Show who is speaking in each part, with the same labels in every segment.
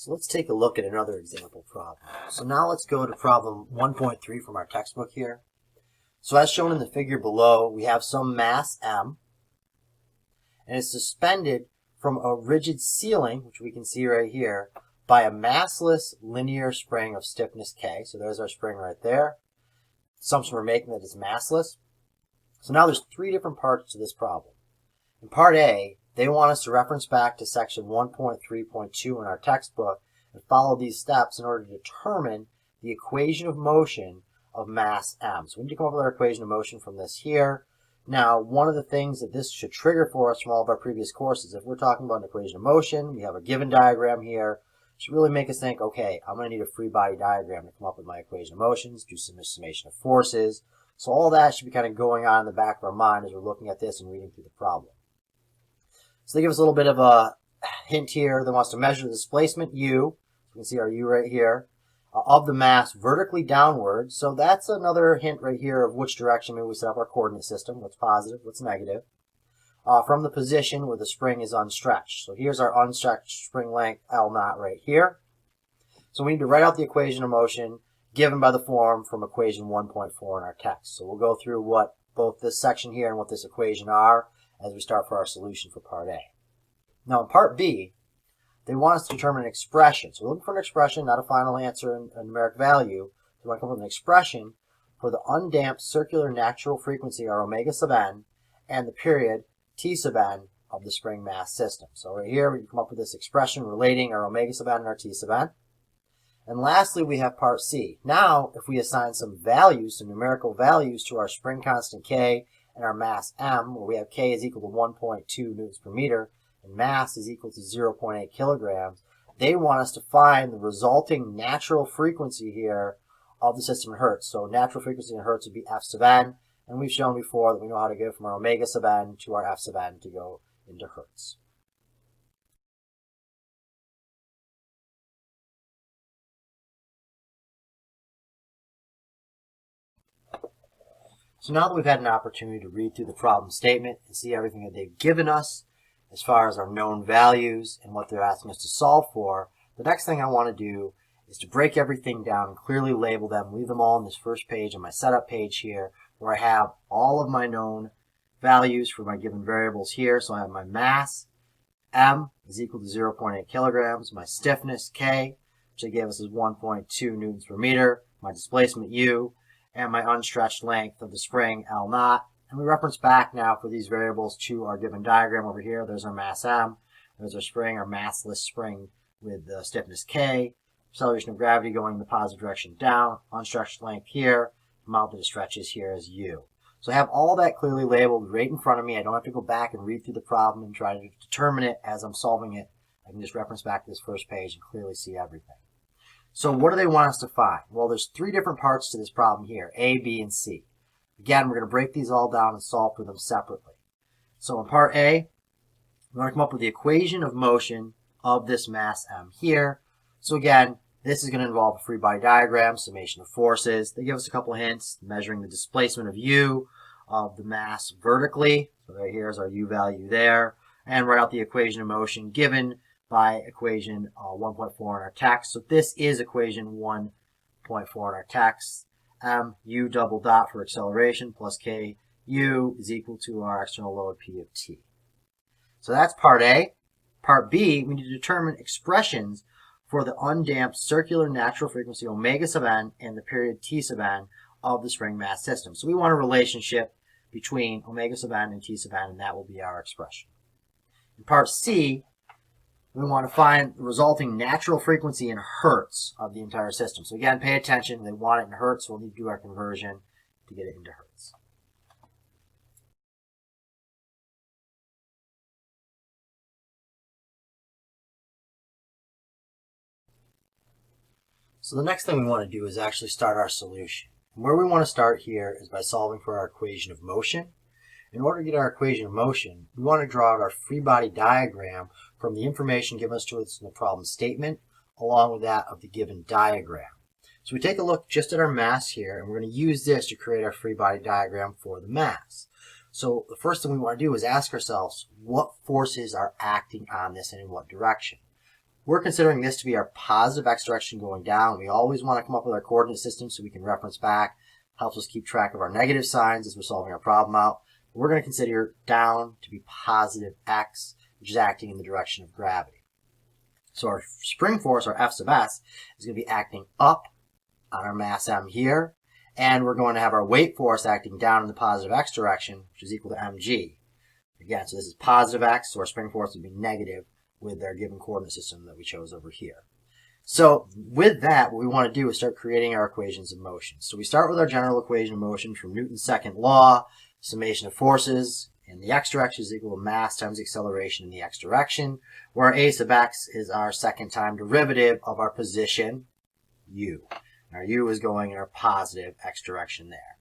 Speaker 1: So let's take a look at another example problem. So now let's go to problem 1.3 from our textbook here. So as shown in the figure below, we have some mass M, and it's suspended from a rigid ceiling, which we can see right here, by a massless linear spring of stiffness K. So there's our spring right there. Assumption we're making that it's massless. So now there's three different parts to this problem. In part A, they want us to reference back to section 1.3.2 in our textbook and follow these steps in order to determine the equation of motion of mass M. So we need to come up with our equation of motion from this here. Now, one of the things that this should trigger for us from all of our previous courses, if we're talking about an equation of motion, we have a given diagram here, it should really make us think, okay, I'm going to need a free body diagram to come up with my equation of motions, do some summation of forces. So all that should be kind of going on in the back of our mind as we're looking at this and reading through the problem. So they give us a little bit of a hint here. They want us to measure the displacement U. You can see our U right here, of the mass vertically downward. So that's another hint right here of which direction maybe we set up our coordinate system, what's positive, what's negative, from the position where the spring is unstretched. So here's our unstretched spring length L naught right here. So we need to write out the equation of motion given by the form from equation 1.4 in our text. So we'll go through what both this section here and what this equation are as we start for our solution for part A. Now in part B, they want us to determine an expression. So we're looking for an expression, not a final answer in a numeric value. We want to come up with an expression for the undamped circular natural frequency, or omega sub n, and the period T sub n of the spring mass system. So right here, we can come up with this expression relating our omega sub n and our T sub n. And lastly, we have part C. Now, if we assign some values, some numerical values to our spring constant K and our mass M, where we have K is equal to 1.2 newtons per meter, and mass is equal to 0.8 kilograms, they want us to find the resulting natural frequency here of the system in hertz. So natural frequency in hertz would be F sub n, and we've shown before that we know how to go from our omega sub n to our F sub n to go into hertz. So now that we've had an opportunity to read through the problem statement and see everything that they've given us as far as our known values and what they're asking us to solve for, the next thing I want to do is to break everything down and clearly label them, leave them all on this first page on my setup page here, where I have all of my known values for my given variables here. So I have my mass, M, is equal to 0.8 kilograms, my stiffness, K, which they gave us is 1.2 newtons per meter, my displacement, U, and my unstretched length of the spring, L naught. And we reference back now for these variables to our given diagram over here. There's our mass M, there's our spring, our massless spring with the stiffness K, acceleration of gravity going in the positive direction down, unstretched length here, amount that it stretches here is U. So I have all that clearly labeled right in front of me. I don't have to go back and read through the problem and try to determine it as I'm solving it. I can just reference back to this first page and clearly see everything. So what do they want us to find? Well, there's three different parts to this problem here, A, B, and C. Again, we're going to break these all down and solve for them separately. So in part A, we want to come up with the equation of motion of this mass M here. So again, this is going to involve a free body diagram, summation of forces. They give us a couple of hints, measuring the displacement of U of the mass vertically. So right here is our U value there. And write out the equation of motion given by equation 1.4 in our text. So this is equation 1.4 in our text. U double dot for acceleration plus K U is equal to our external load P of T. So that's part A. Part B, we need to determine expressions for the undamped circular natural frequency omega sub n and the period T sub n of the spring mass system. So we want a relationship between omega sub n and T sub n, and that will be our expression. In part C, we want to find the resulting natural frequency in hertz of the entire system. So again, pay attention. They want it in hertz, so we'll need to do our conversion to get it into hertz. So the next thing we want to do is actually start our solution. And where we want to start here is by solving for our equation of motion. In order to get our equation of motion, we want to draw out our free body diagram from the information given to us in the problem statement, along with that of the given diagram. So we take a look just at our mass here, and we're going to use this to create our free body diagram for the mass. So the first thing we want to do is ask ourselves, what forces are acting on this and in what direction? we're considering this to be our positive x direction going down. We always want to come up with our coordinate system so we can reference back. Helps us keep track of our negative signs as we're solving our problem out. We're going to consider down to be positive x, which is acting in the direction of gravity. So our spring force, our F sub s, is going to be acting up on our mass m here, and we're going to have our weight force acting down in the positive x direction, which is equal to mg. Again, so this is positive x, so our spring force would be negative with our given coordinate system that we chose over here. So with that, what we want to do is start creating our equations of motion. So we start with our general equation of motion from Newton's second law, summation of forces in the x direction is equal to mass times acceleration in the x direction, where a sub x is our second time derivative of our position, u. And our u is going in our positive x direction there.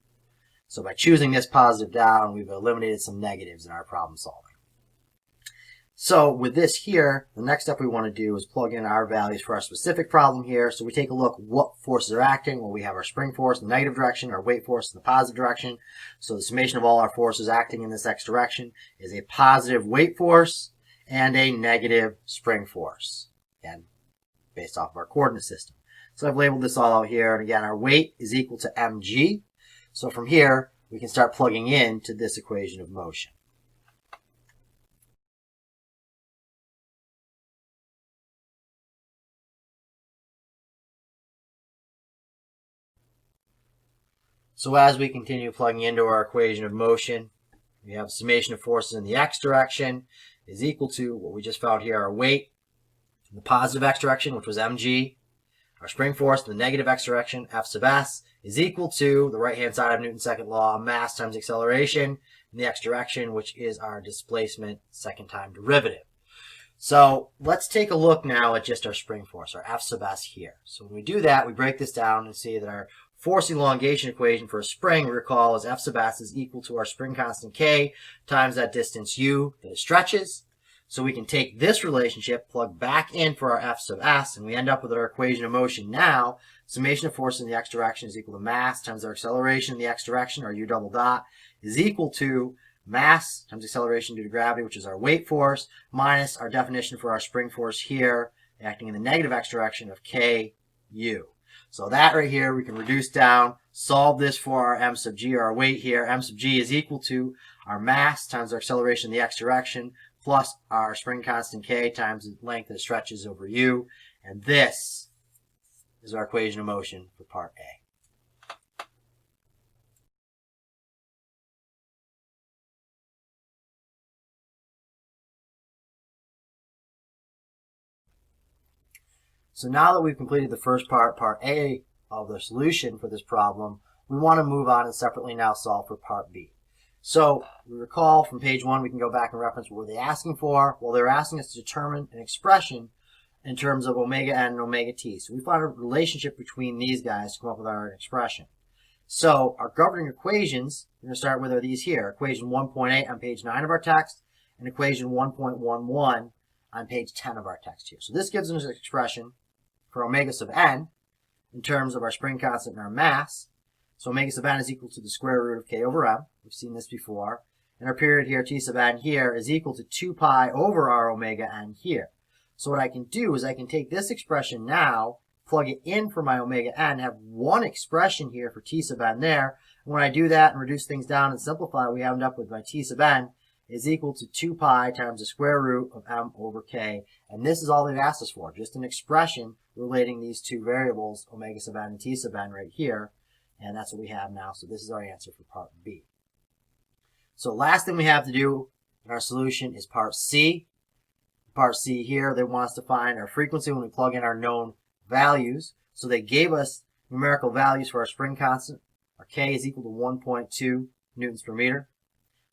Speaker 1: So by choosing this positive down, we've eliminated some negatives in our problem solving. So with this here, the next step we want to do is plug in our values for our specific problem here. So we take a look what forces are acting. Well, we have our spring force in the negative direction, our weight force in the positive direction. So the summation of all our forces acting in this x direction is a positive weight force and a negative spring force, again, based off of our coordinate system. So I've labeled this all out here. And again, our weight is equal to mg. So from here, we can start plugging into this equation of motion. So as we continue plugging into our equation of motion, we have summation of forces in the x direction is equal to what we just found here, our weight in the positive x direction, which was mg. Our spring force in the negative x direction, F sub s, is equal to the right-hand side of Newton's second law, mass times acceleration in the x direction, which is our displacement second time derivative. So let's take a look now at just our spring force, our F sub s here. So when we do that, we break this down and see that our force elongation equation for a spring, we recall, is F sub s is equal to our spring constant k times that distance u that it stretches. So we can take this relationship, plug back in for our F sub s, and we end up with our equation of motion now. Summation of force in the x direction is equal to mass times our acceleration in the x direction, our u double dot, is equal to mass times acceleration due to gravity, which is our weight force, minus our definition for our spring force here, acting in the negative x direction of k u. So that right here we can reduce down, solve this for our m sub g, or our weight here. M sub g is equal to our mass times our acceleration in the x direction plus our spring constant k times the length that stretches over u. And this is our equation of motion for part A. So now that we've completed the first part, part A of the solution for this problem, we want to move on and separately now solve for part B. So we recall from page 1, we can go back and reference what were they asking for. Well, they were asking us to determine an expression in terms of omega n and omega t. So we found a relationship between these guys to come up with our expression. So our governing equations, we're going to start with are these here. Equation 1.8 on page 9 of our text, and equation 1.11 on page 10 of our text here. So this gives us an expression for omega sub n in terms of our spring constant and our mass. So omega sub n is equal to the square root of k over m. We've seen this before. And our period here, t sub n here, is equal to 2 pi over our omega n here. So what I can do is I can take this expression now, plug it in for my omega n, have one expression here for t sub n there. And when I do that and reduce things down and simplify, we end up with my t sub n is equal to 2 pi times the square root of m over k. And this is all they've asked us for, just an expression relating these two variables, omega sub n and t sub n right here. And that's what we have now. So this is our answer for part B. So last thing we have to do in our solution is part C. Part C here, they want us to find our frequency when we plug in our known values. So they gave us numerical values for our spring constant. Our K is equal to 1.2 newtons per meter.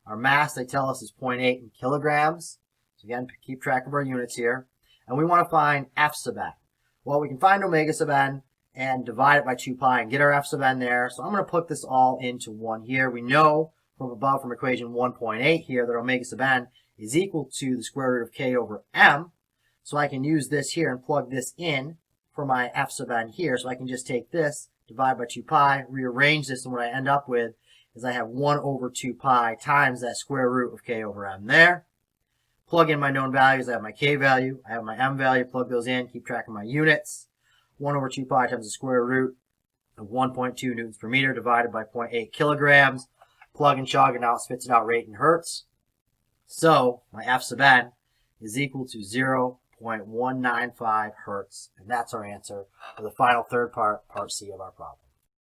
Speaker 1: Our mass, they tell us, is 0.8 in kilograms. So again, keep track of our units here. And we want to find F sub n. Well, we can find omega sub n and divide it by 2 pi and get our F sub n there. So I'm going to put this all into 1 here. We know from above, from equation 1.8 here, that omega sub n is equal to the square root of k over m. So I can use this here and plug this in for my F sub n here. So I can just take this, divide by 2 pi, rearrange this, and what I end up with is I have 1 over 2 pi times that square root of k over m there. Plug in my known values. I have my K value. I have my M value. Plug those in. Keep track of my units. 1 over 2 pi times the square root of 1.2 newtons per meter divided by 0.8 kilograms. Plug and chug, and now it spits it out rate in hertz. So my F sub n is equal to 0.195 hertz. And that's our answer for the final third part, part C of our problem.